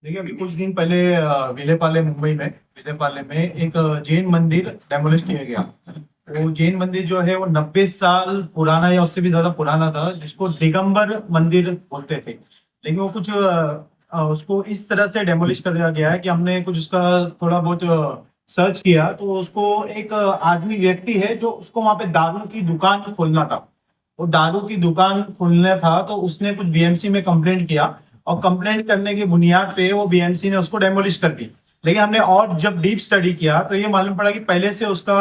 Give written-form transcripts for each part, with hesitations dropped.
देखिए, अभी कुछ दिन पहले विलेपाले मुंबई में विलेपाले में एक जैन मंदिर डेमोलिश किया गया। वो जैन मंदिर जो है वो 90 साल पुराना या उससे भी ज्यादा पुराना था, जिसको दिगंबर मंदिर बोलते थे। लेकिन वो कुछ उसको इस तरह से डेमोलिश कर दिया गया है कि हमने कुछ उसका थोड़ा बहुत सर्च किया, तो उसको एक आदमी व्यक्ति है जो उसको वहां पे दारू की दुकान खोलना था। वो दारू की दुकान खोलना था, तो उसने कुछ बीएमसी में कंप्लेंट किया, और कंप्लेंट करने की बुनियाद पे वो बीएमसी ने उसको डेमोलिश कर दी। लेकिन हमने और जब डीप स्टडी किया तो ये मालूम पड़ा कि पहले से उसका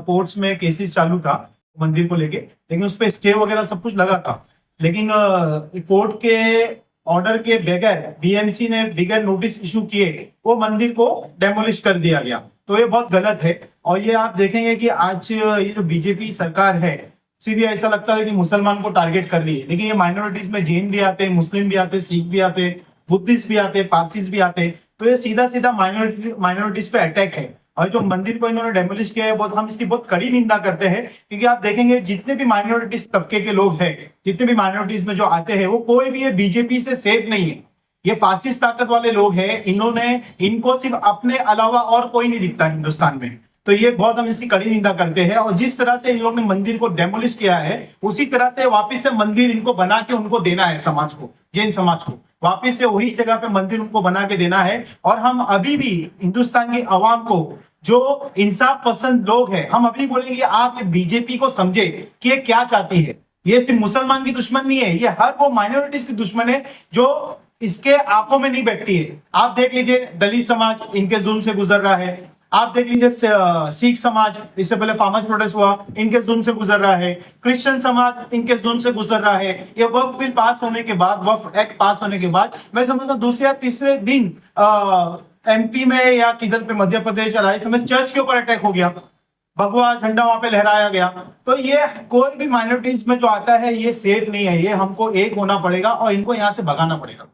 कोर्ट्स में केसेस चालू था मंदिर को लेके, लेकिन उस पर स्टे वगैरह सब कुछ लगा था। लेकिन कोर्ट के ऑर्डर के बगैर बीएमसी ने बगैर नोटिस इशू किए वो मंदिर को डेमोलिश कर दिया गया। तो ये बहुत गलत है। और ये आप देखेंगे कि आज ये जो बीजेपी सरकार है, सीधे ऐसा लगता है कि मुसलमान को टारगेट कर रही है, लेकिन ये माइनॉरिटीज में जैन भी आते हैं, मुस्लिम भी आते हैं, सिख भी आते हैं, बुद्धिस्ट भी आते हैं, पारसीज भी आते हैं। तो ये सीधा सीधा माइनॉरिटीज पे अटैक है। और जो मंदिर को इन्होंने डेमोलिश किया है, बहुत हम इसकी बहुत कड़ी निंदा करते हैं, क्योंकि आप देखेंगे जितने भी माइनॉरिटीज तबके के लोग हैं, जितने भी माइनॉरिटीज में जो आते हैं, वो कोई भी ये बीजेपी से सेफ नहीं है। ये फासिस्ट ताकत वाले लोग हैं। इनको सिर्फ अपने अलावा और कोई नहीं दिखता हिंदुस्तान में। तो ये बहुत हम इसकी कड़ी निंदा करते हैं। और जिस तरह से इन लोगों ने मंदिर को डेमोलिश किया है, उसी तरह से वापस से मंदिर इनको बना के उनको देना है समाज को, जैन समाज को वापस से वही जगह पे मंदिर उनको बना के देना है। और हम अभी भी हिंदुस्तान की आवाम को, जो इंसाफ पसंद लोग हैं, हम अभी बोलेंगे आप बीजेपी को समझे कि ये क्या चाहती है। ये सिर्फ मुसलमान की दुश्मन नहीं है, ये हर वो माइनॉरिटीज की दुश्मन है जो इसके आंखों में नहीं बैठती है। आप देख लीजिए, दलित समाज इनके जुल्म से गुजर रहा है। आप देख लीजिए, सिख समाज, इससे पहले फार्मर्स प्रोटेस्ट हुआ, इनके जुल्म से गुजर रहा है। क्रिश्चियन समाज इनके जुल्म से गुजर रहा है। ये वक्फ बिल पास होने के बाद, वक्फ एक्ट पास होने के बाद, मैं समझता हूँ दूसरे या तीसरे दिन एमपी में या किधर पे, मध्य प्रदेश या राजस्थान में चर्च के ऊपर अटैक हो गया, भगवा झंडा वहां पे लहराया गया। तो ये कोई भी माइनॉरिटीज में जो आता है, ये सेफ नहीं है। ये हमको एक होना पड़ेगा और इनको यहाँ से भगाना पड़ेगा।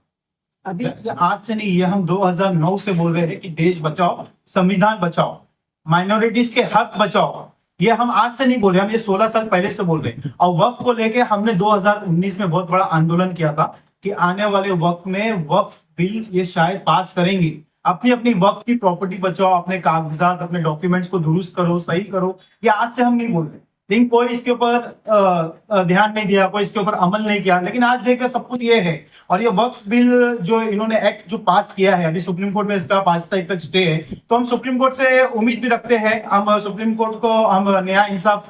अभी ये आज से नहीं, ये हम 2009 से बोल रहे हैं कि देश बचाओ, संविधान बचाओ, माइनॉरिटीज के हक बचाओ। ये हम आज से नहीं बोल रहे, हम ये 16 साल पहले से बोल रहे हैं। और वक्फ को लेके हमने 2019 में बहुत बड़ा आंदोलन किया था कि आने वाले वक्त में वक्फ बिल ये शायद पास करेंगे। अपनी अपनी वक्फ की प्रॉपर्टी बचाओ, अपने कागजात, अपने डॉक्यूमेंट्स को दुरुस्त करो, सही करो। ये आज से हम नहीं बोल रहे, लेकिन कोई इसके ऊपर ध्यान नहीं दिया, कोई इसके ऊपर अमल नहीं किया। लेकिन आज देख सब कुछ ये है। और ये वक्फ बिल जो इन्होंने एक्ट जो पास किया है, अभी सुप्रीम कोर्ट में इसका 5 तारीख तक स्टे है, तो हम सुप्रीम कोर्ट से उम्मीद भी रखते हैं। हम सुप्रीम कोर्ट को हम न्याय इंसाफ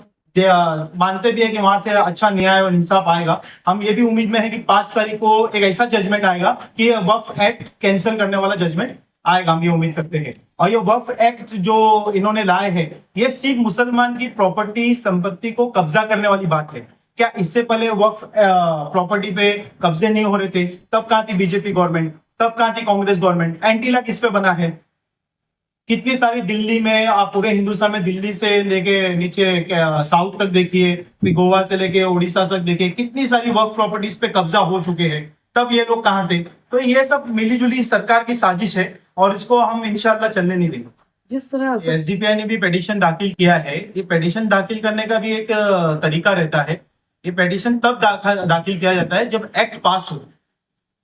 मानते भी है कि वहां से अच्छा न्याय और इंसाफ आएगा। हम ये भी उम्मीद में है कि 5 तारीख को एक ऐसा जजमेंट आएगा कि वक्फ एक्ट कैंसिल करने वाला जजमेंट आएगा, हम ये उम्मीद करते हैं। और ये वक्फ एक्ट जो इन्होंने लाए हैं, ये सिर्फ मुसलमान की प्रॉपर्टी संपत्ति को कब्जा करने वाली बात है। क्या इससे पहले वक्फ प्रॉपर्टी पे कब्जे नहीं हो रहे थे? तब कहां थी बीजेपी गवर्नमेंट, तब कहां थी कांग्रेस गवर्नमेंट? एंटीला किस पे बना है? कितनी सारी दिल्ली में, आप पूरे हिंदुस्तान में दिल्ली से लेके नीचे साउथ तक देखिए, फिर गोवा से लेके उड़ीसा तक देखिए, कितनी सारी वक्फ प्रॉपर्टीज पे कब्जा हो चुके हैं। तब ये लोग कहाँ थे? तो ये सब मिलीजुली सरकार की साजिश है, और इसको हम इंशाल्लाह चलने नहीं देंगे। जिस तरह से एसडीपीआई ने भी पेटिशन दाखिल किया है। ये पेटिशन दाखिल करने का भी एक तरीका रहता है। ये पेटिशन तब दाखिल किया जाता है जब एक्ट पास हो।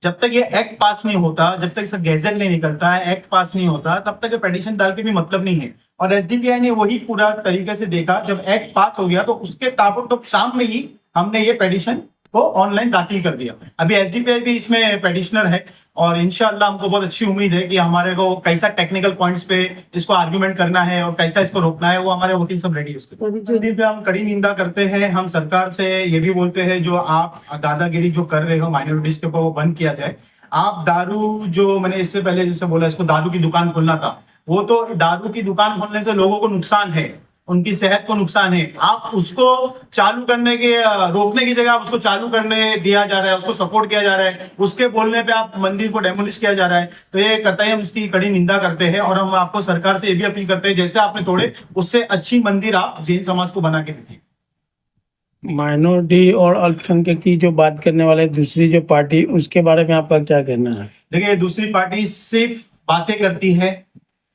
जब तक ये एक्ट पास नहीं होता, जब तक इसका गैजेट नहीं निकलता है, एक्ट पास नहीं होता, तब तक ये पेटिशन डाल के भी मतलब नहीं है। और एसडीपीआई ने वही पूरा तरीके से देखा। जब एक्ट पास हो गया तो उसके ताबड़तोड़ शाम में ही हमने ये पेटिशन को ऑनलाइन दाखिल कर दिया। अभी एसडीपीआई भी इसमें पेटिशनर है, और इंशाल्लाह हमको बहुत अच्छी उम्मीद है कि हमारे को कैसा टेक्निकल पॉइंट्स पे इसको आर्गुमेंट करना है और कैसा इसको रोकना है, वो हमारे वकील सब रेडी है उसके पे। हम कड़ी निंदा करते हैं। हम सरकार से ये भी बोलते हैं, जो आप दादागिरी जो कर रहे हो माइनॉरिटीज के ऊपर, वो बंद किया जाए। आप दारू, जो मैंने इससे पहले जैसे बोला, इसको दारू की दुकान खोलना था, वो तो दारू की दुकान खोलने से लोगों को नुकसान है, उनकी सेहत को नुकसान है। आप उसको चालू करने के, रोकने की जगह आप उसको चालू करने दिया जा रहा है, उसको सपोर्ट किया जा रहा है। उसके बोलने पे आप मंदिर को डेमोलिश किया जा रहा है। तो ये कतई हम इसकी कड़ी निंदा करते हैं। और हम आपको सरकार से ये भी अपील करते हैं, जैसे आपने तोड़े, उससे अच्छी मंदिर आप जैन समाज को बना के दीजिए। माइनॉरिटी और अल्पसंख्यक की जो बात करने वाले दूसरी जो पार्टी, उसके बारे में आपका क्या कहना है? देखिए, दूसरी पार्टी सिर्फ बातें करती है।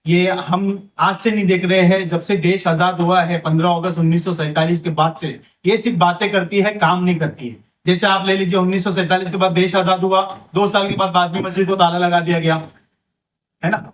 ये हम आज से नहीं देख रहे हैं, जब से देश आजाद हुआ है 15 अगस्त 1947 के बाद से ये सिर्फ बातें करती है, काम नहीं करती है। जैसे आप ले लीजिए, 1947 के बाद देश आजाद हुआ, 2 साल के बाद बाबरी मस्जिद को ताला लगा दिया गया। है ना।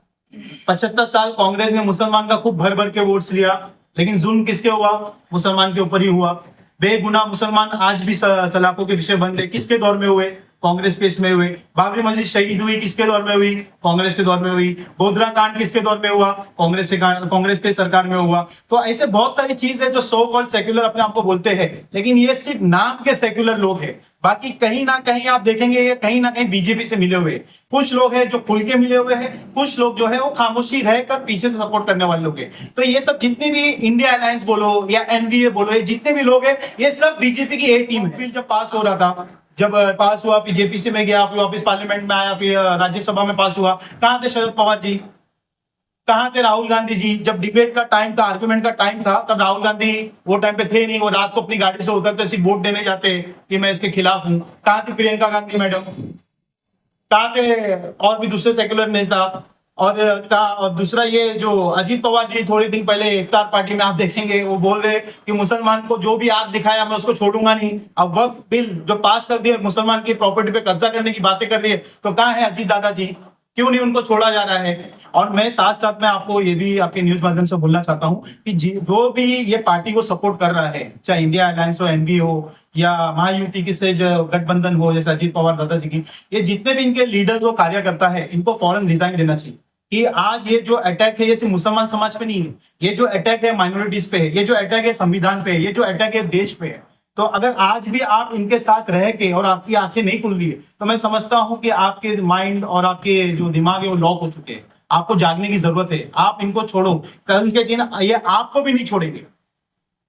75 साल कांग्रेस ने मुसलमान का खूब भर भर के वोट्स लिया, लेकिन जुल्म किसके हुआ? मुसलमान के ऊपर ही हुआ। बेगुनाह मुसलमान आज भी सलाखों के विषय बंद है, किसके दौर में हुए? कांग्रेस के इसमें हुए। बाबरी मस्जिद शहीद हुई, किसके दौर में हुई? कांग्रेस के दौर में हुई। गोधरा कांड किसके दौर में हुआ? कांग्रेस के सरकार में हुआ। तो ऐसे बहुत सारी चीज है जो सो कॉल्ड सेक्युलर अपने आप को बोलते हैं, लेकिन ये सिर्फ नाम के सेक्युलर लोग हैं। बाकी कहीं ना कहीं आप देखेंगे ये कहीं ना कहीं बीजेपी से मिले हुए। कुछ लोग हैं जो खुल के मिले हुए हैं, कुछ लोग जो है वो खामोशी रहकर पीछे से सपोर्ट करने वाले लोग हैं। तो ये सब जितने भी इंडिया अलायंस बोलो या एनडीए बोलो, ये जितने भी लोग हैं ये सब बीजेपी की ए टीम है। बिल जब पास हो रहा था, जब पास हुआ, फिर जेपीसी में गया, फिर वापस पार्लियामेंट में आया, फिर राज्यसभा में पास हुआ, कहां थे शरद पवार जी? कहां थे राहुल गांधी जी? जब डिबेट का टाइम था, आर्गुमेंट का टाइम था, तब राहुल गांधी वो टाइम पे थे नहीं। वो रात को अपनी गाड़ी से उतरते सिर्फ वोट देने जाते कि मैं इसके खिलाफ हूं। कहां थी प्रियंका गांधी मैडम? कहां थे और भी दूसरे सेक्युलर नेता? और दूसरा ये जो अजीत पवार जी थोड़े दिन पहले इफ्तार पार्टी में आप देखेंगे वो बोल रहे कि मुसलमान को जो भी आग दिखाया मैं उसको छोड़ूंगा नहीं। अब वक्फ बिल जो पास कर दिया, मुसलमान की प्रॉपर्टी पे कब्जा करने की बातें कर रही है, तो कहाँ है अजीत दादाजी? क्यों नहीं उनको छोड़ा जा रहा है? और मैं साथ साथ में आपको ये भी आपके न्यूज माध्यम से बोलना चाहता हूँ कि जो भी ये पार्टी को सपोर्ट कर रहा है, चाहे इंडिया अलायंस हो, एनडीए हो या महायुति की से जो गठबंधन हो, जैसे अजीत पवार दादाजी की, ये जितने भी इनके लीडर्स वो कार्यकर्ता है, इनको फौरन रिजाइन देना चाहिए। कि आज ये जो अटैक है ये सिर्फ मुसलमान समाज पे नहीं है, ये जो अटैक है माइनॉरिटीज पे है, ये जो अटैक है संविधान पे है, ये जो अटैक है देश पे है। तो अगर आज भी आप इनके साथ रह के और आपकी आंखें नहीं खुल रही है, तो मैं समझता हूं कि आपके माइंड और आपके जो दिमाग है वो लॉक हो चुके हैं। आपको जागने की जरूरत है। आप इनको छोड़ो, कल के दिन ये आपको भी नहीं छोड़ेंगे।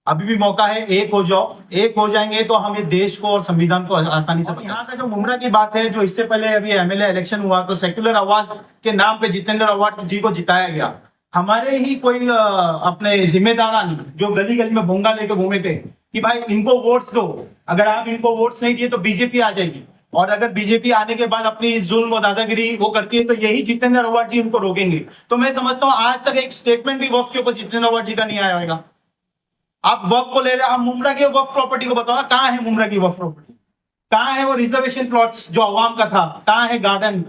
अभी भी मौका है, एक हो जाओ। एक हो जाएंगे तो हम ये देश को और संविधान को आसानी से। यहाँ का जो मुमरा की बात है, जो इससे पहले अभी एमएलए इलेक्शन हुआ तो सेक्युलर आवाज के नाम पे जितेंद्र अवार्ड जी को जिताया गया। हमारे ही कोई अपने जिम्मेदारान जो गली गली में भोंगा लेके घूमे थे कि भाई इनको वोट्स दो, अगर आप इनको वोट्स नहीं दिए तो बीजेपी आ जाएगी, और अगर बीजेपी आने के बाद अपनी जुल्म और दादागिरी वो करती है तो यही जितेंद्र अवार्ड जी उनको रोकेंगे। तो मैं समझता हूँ आज तक एक स्टेटमेंट भी वक्फ के ऊपर जितेंद्र अवार्ड जी का नहीं आया होगा। आप वक्फ को ले रहे हैं, आप मुमरा की वक्फ प्रॉपर्टी को बताओ ना, कहाँ है मुमरा की वक्फ प्रॉपर्टी? कहाँ है वो रिजर्वेशन प्लॉट्स जो अवाम का था? कहाँ है गार्डन?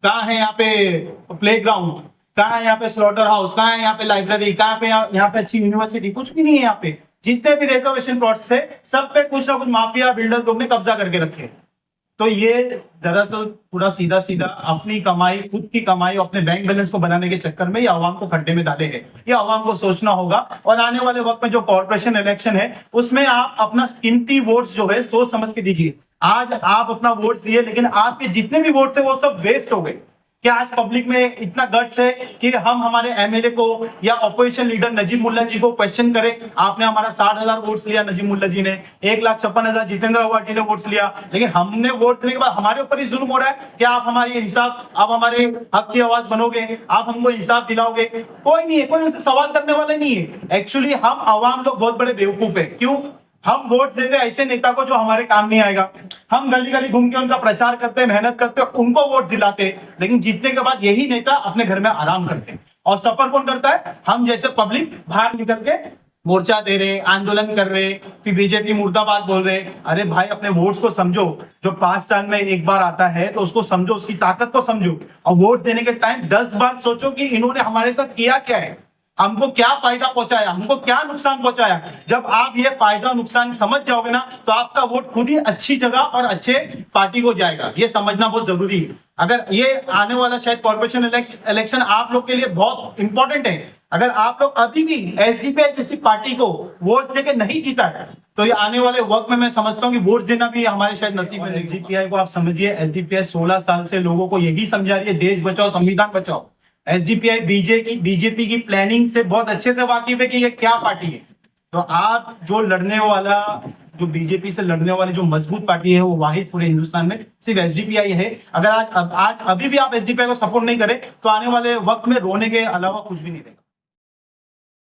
कहाँ है यहाँ पे प्लेग्राउंड? कहाँ है यहाँ पे स्लॉटर हाउस? कहाँ है यहाँ पे लाइब्रेरी? कहाँ पे यहाँ पे अच्छी यूनिवर्सिटी? कुछ भी नहीं है यहाँ पे। जितने भी रिजर्वेशन प्लॉट्स थे सब पे कुछ ना कुछ माफिया बिल्डर्स लोग ने कब्जा करके रखे। तो ये दरअसल पूरा सीधा सीधा अपनी कमाई, खुद की कमाई, अपने बैंक बैलेंस को बनाने के चक्कर में ये आवाम को खड्डे में डाले हैं। ये आवाम को सोचना होगा, और आने वाले वक्त में जो कॉर्पोरेशन इलेक्शन है उसमें आप अपना कीमती वोट्स जो है सोच समझ के दीजिए। आज आप अपना वोट दिए, लेकिन आपके जितने भी वोट्स है वो सब वेस्ट हो गए। क्या आज पब्लिक में इतना गट्स है कि हम हमारे एमएलए को या ऑपोजिशन लीडर नजीब मुल्ला जी को क्वेश्चन करें? आपने हमारा 60,000 वोट्स लिया नजीब मुल्ला जी ने, 1,56,000 जितेंद्र अवार्ड जी ने वोट्स लिया, लेकिन हमने वोट देने के बाद हमारे ऊपर ही जुल्म हो रहा है। क्या आप हमारी इंसाफ, आप हमारे हक की आवाज बनोगे? आप हमको इंसाफ दिलाओगे? कोई नहीं है, कोई उनसे सवाल करने वाला नहीं है। एक्चुअली हम आवाम लोग बहुत बड़े बेवकूफ है। क्यों? हम वोट देते ऐसे नेता को जो हमारे काम नहीं आएगा। हम गली गली घूम के उनका प्रचार करते, मेहनत करते, उनको वोट दिलाते, लेकिन जीतने के बाद यही नेता अपने घर में आराम करते हैं। और सफर कौन करता है? हम जैसे पब्लिक बाहर निकल के मोर्चा दे रहे, आंदोलन कर रहे, फिर बीजेपी मुर्दाबाद बोल रहे। अरे भाई अपने वोट्स को समझो। जो 5 साल में एक बार आता है तो उसको समझो, उसकी ताकत को समझो, और वोट देने के टाइम 10 बार सोचो कि इन्होंने हमारे साथ किया क्या है, हमको क्या फायदा पहुंचाया, हमको क्या नुकसान पहुंचाया। जब आप ये फायदा नुकसान समझ जाओगे ना, तो आपका वोट खुद ही अच्छी जगह और अच्छे पार्टी को जाएगा। ये समझना बहुत जरूरी है। अगर ये आने वाला शायद कॉर्पोरेशन इलेक्शन आप लोग के लिए बहुत इंपॉर्टेंट है। अगर आप लोग अभी भी एसडीपीआई जैसी पार्टी को वोट देके नहीं जीता है, तो ये आने वाले वक्त में मैं समझता हूँ कि वोट देना भी हमारे शायद नसीब है। एसडीपीआई को आप समझिए, एसडीपीआई 16 साल से लोगों को यही समझा रही है, देश बचाओ संविधान बचाओ। एसडीपीआई बीजेपी की प्लानिंग से बहुत अच्छे से वाकिफ है कि ये क्या पार्टी है। तो आप जो लड़ने वाला, जो बीजेपी से लड़ने वाली जो मजबूत पार्टी है, वो वाहिद पूरे हिंदुस्तान में सिर्फ एसडीपीआई है। अगर आज अभी भी आप एसडीपीआई को सपोर्ट नहीं करें तो आने वाले वक्त में रोने के अलावा कुछ भी नहीं देंगे।